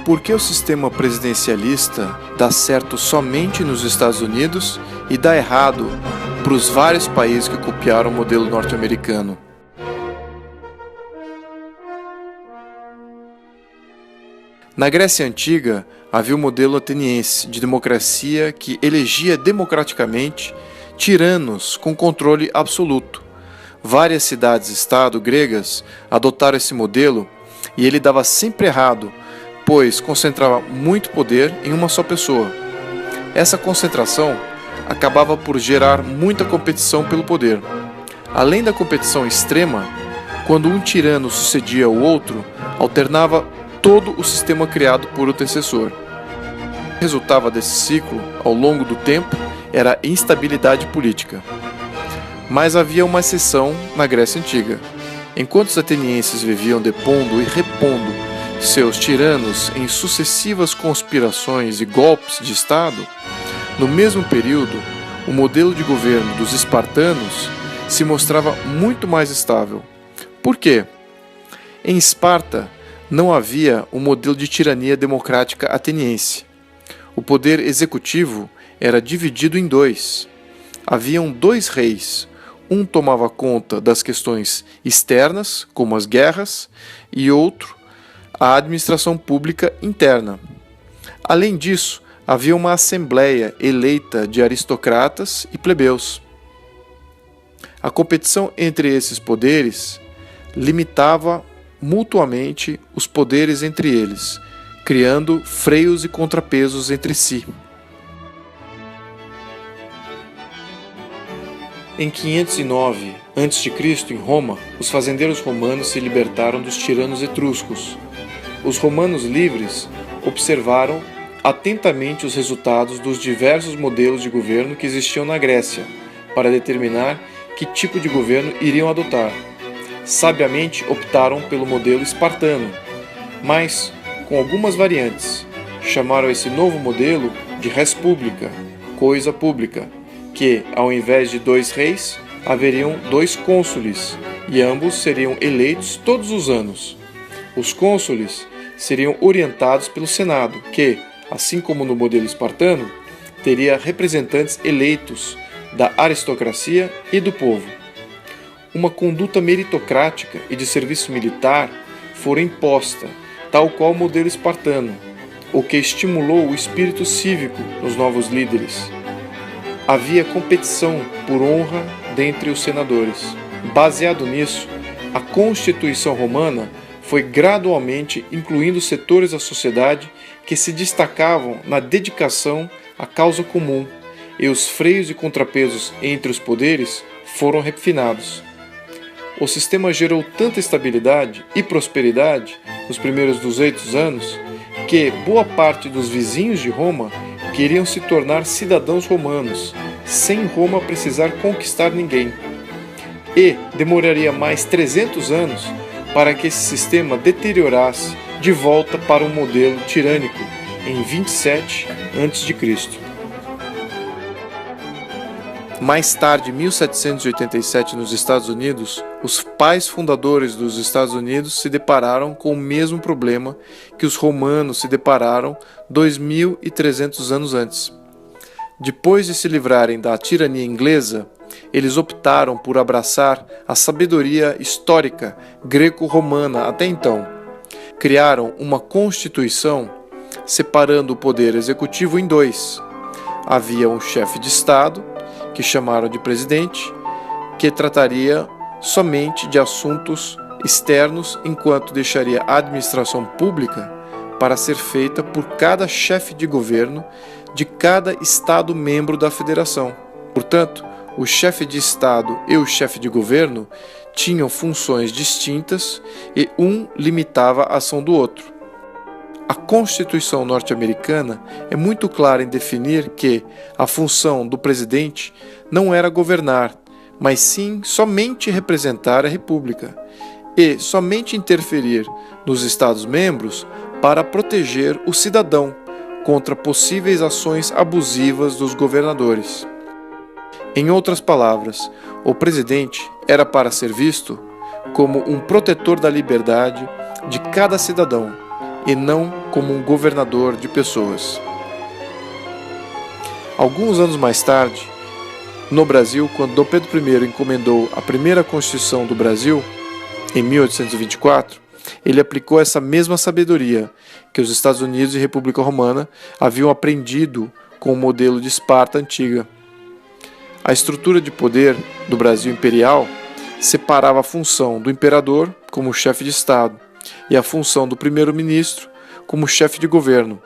Por que o sistema presidencialista dá certo somente nos Estados Unidos e dá errado para os vários países que copiaram o modelo norte-americano? Na Grécia Antiga, havia o modelo ateniense de democracia que elegia democraticamente tiranos com controle absoluto. Várias cidades-estado gregas adotaram esse modelo e ele dava sempre errado, pois concentrava muito poder em uma só pessoa. Essa concentração acabava por gerar muita competição pelo poder. Além da competição extrema, quando um tirano sucedia o outro, alternava todo o sistema criado por o antecessor. O que resultava desse ciclo, ao longo do tempo, era a instabilidade política. Mas havia uma exceção na Grécia Antiga. Enquanto os atenienses viviam depondo e repondo seus tiranos em sucessivas conspirações e golpes de Estado, no mesmo período, o modelo de governo dos espartanos se mostrava muito mais estável. Por quê? Em Esparta, não havia um modelo de tirania democrática ateniense. O poder executivo era dividido em dois. Haviam dois reis. Um tomava conta das questões externas, como as guerras, e outro, a administração pública interna. Além disso, havia uma assembleia eleita de aristocratas e plebeus. A competição entre esses poderes limitava mutuamente os poderes entre eles, criando freios e contrapesos entre si. Em 509 a.C., em Roma, os fazendeiros romanos se libertaram dos tiranos etruscos. Os romanos livres observaram atentamente os resultados dos diversos modelos de governo que existiam na Grécia, para determinar que tipo de governo iriam adotar. Sabiamente optaram pelo modelo espartano, mas com algumas variantes. Chamaram esse novo modelo de res publica, coisa pública, que, ao invés de dois reis, haveriam dois cônsules, e ambos seriam eleitos todos os anos. Os cônsules seriam orientados pelo Senado, que, assim como no modelo espartano, teria representantes eleitos da aristocracia e do povo. Uma conduta meritocrática e de serviço militar fora imposta, tal qual o modelo espartano, o que estimulou o espírito cívico nos novos líderes. Havia competição por honra dentre os senadores. Baseado nisso, a Constituição Romana foi gradualmente incluindo setores da sociedade que se destacavam na dedicação à causa comum, e os freios e contrapesos entre os poderes foram refinados. O sistema gerou tanta estabilidade e prosperidade nos primeiros 200 anos que boa parte dos vizinhos de Roma queriam se tornar cidadãos romanos, sem Roma precisar conquistar ninguém. E demoraria mais 300 anos para que esse sistema deteriorasse de volta para um modelo tirânico em 27 a.C. Mais tarde, em 1787, nos Estados Unidos, os pais fundadores dos Estados Unidos se depararam com o mesmo problema que os romanos se depararam 2.300 anos antes. Depois de se livrarem da tirania inglesa, eles optaram por abraçar a sabedoria histórica greco-romana até então. Criaram uma constituição separando o poder executivo em dois. Havia um chefe de Estado, que chamaram de presidente, que trataria somente de assuntos externos, enquanto deixaria a administração pública para ser feita por cada chefe de governo de cada Estado membro da Federação. Portanto, o chefe de Estado e o chefe de governo tinham funções distintas e um limitava a ação do outro. A Constituição norte-americana é muito clara em definir que a função do presidente não era governar, mas sim somente representar a República e somente interferir nos Estados-membros para proteger o cidadão contra possíveis ações abusivas dos governadores. Em outras palavras, o presidente era para ser visto como um protetor da liberdade de cada cidadão e não como um governador de pessoas. Alguns anos mais tarde, no Brasil, quando Dom Pedro I encomendou a primeira Constituição do Brasil, em 1824, ele aplicou essa mesma sabedoria que os Estados Unidos e República Romana haviam aprendido com o modelo de Esparta antiga. A estrutura de poder do Brasil imperial separava a função do imperador como chefe de Estado e a função do primeiro-ministro como chefe de governo.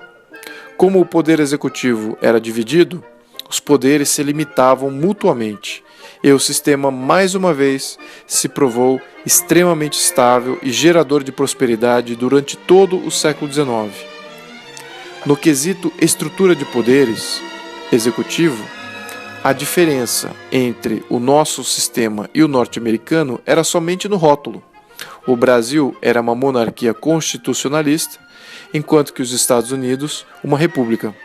Como o poder executivo era dividido, os poderes se limitavam mutuamente, e o sistema, mais uma vez, se provou extremamente estável e gerador de prosperidade durante todo o século XIX. No quesito estrutura de poderes executivo, a diferença entre o nosso sistema e o norte-americano era somente no rótulo. O Brasil era uma monarquia constitucionalista, enquanto que os Estados Unidos, uma república.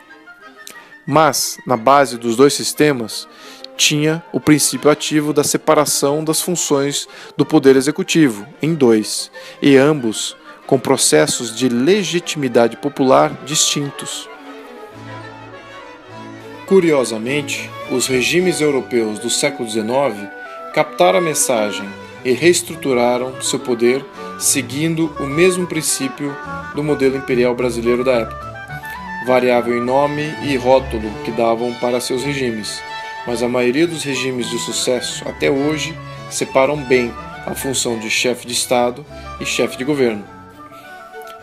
Mas, na base dos dois sistemas, tinha o princípio ativo da separação das funções do poder executivo em dois, e ambos com processos de legitimidade popular distintos. Curiosamente, os regimes europeus do século XIX captaram a mensagem e reestruturaram seu poder seguindo o mesmo princípio do modelo imperial brasileiro da época, variável em nome e rótulo que davam para seus regimes, mas a maioria dos regimes de sucesso até hoje separam bem a função de chefe de Estado e chefe de governo.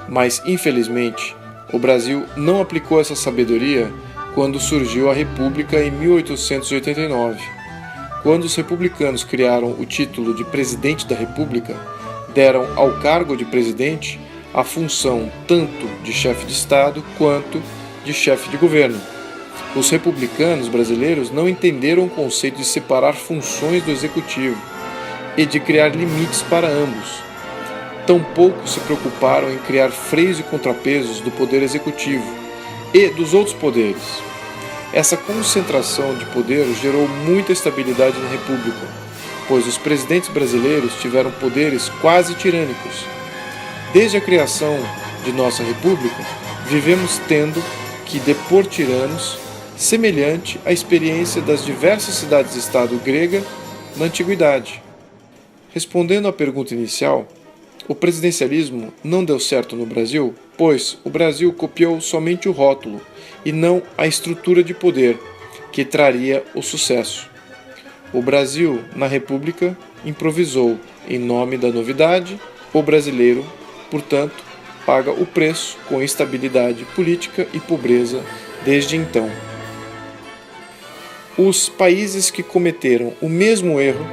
Mas, infelizmente, o Brasil não aplicou essa sabedoria quando surgiu a República em 1889. Quando os republicanos criaram o título de Presidente da República, deram ao cargo de presidente a função tanto de chefe de Estado quanto de chefe de governo. Os republicanos brasileiros não entenderam o conceito de separar funções do executivo e de criar limites para ambos. Tampouco se preocuparam em criar freios e contrapesos do poder executivo e dos outros poderes. Essa concentração de poder gerou muita instabilidade na República, pois os presidentes brasileiros tiveram poderes quase tirânicos. Desde a criação de nossa República, vivemos tendo que depor tiranos, semelhante à experiência das diversas cidades-estado grega na Antiguidade. Respondendo à pergunta inicial, o presidencialismo não deu certo no Brasil, pois o Brasil copiou somente o rótulo e não a estrutura de poder que traria o sucesso. O Brasil, na República, improvisou em nome da novidade. O brasileiro, portanto, paga o preço com instabilidade política e pobreza desde então. Os países que cometeram o mesmo erro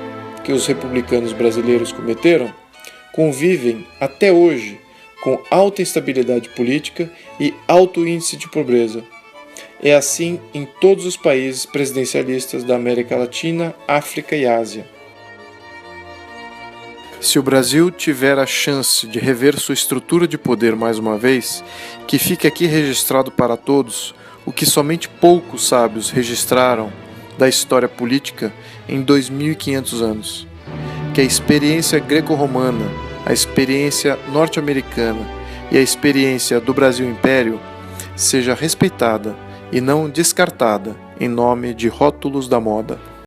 que os republicanos brasileiros cometeram convivem até hoje com alta instabilidade política e alto índice de pobreza. É assim em todos os países presidencialistas da América Latina, África e Ásia. Se o Brasil tiver a chance de rever sua estrutura de poder mais uma vez, que fique aqui registrado para todos o que somente poucos sábios registraram da história política em 2500 anos. Que a experiência greco-romana, a experiência norte-americana e a experiência do Brasil Império seja respeitada e não descartada em nome de rótulos da moda.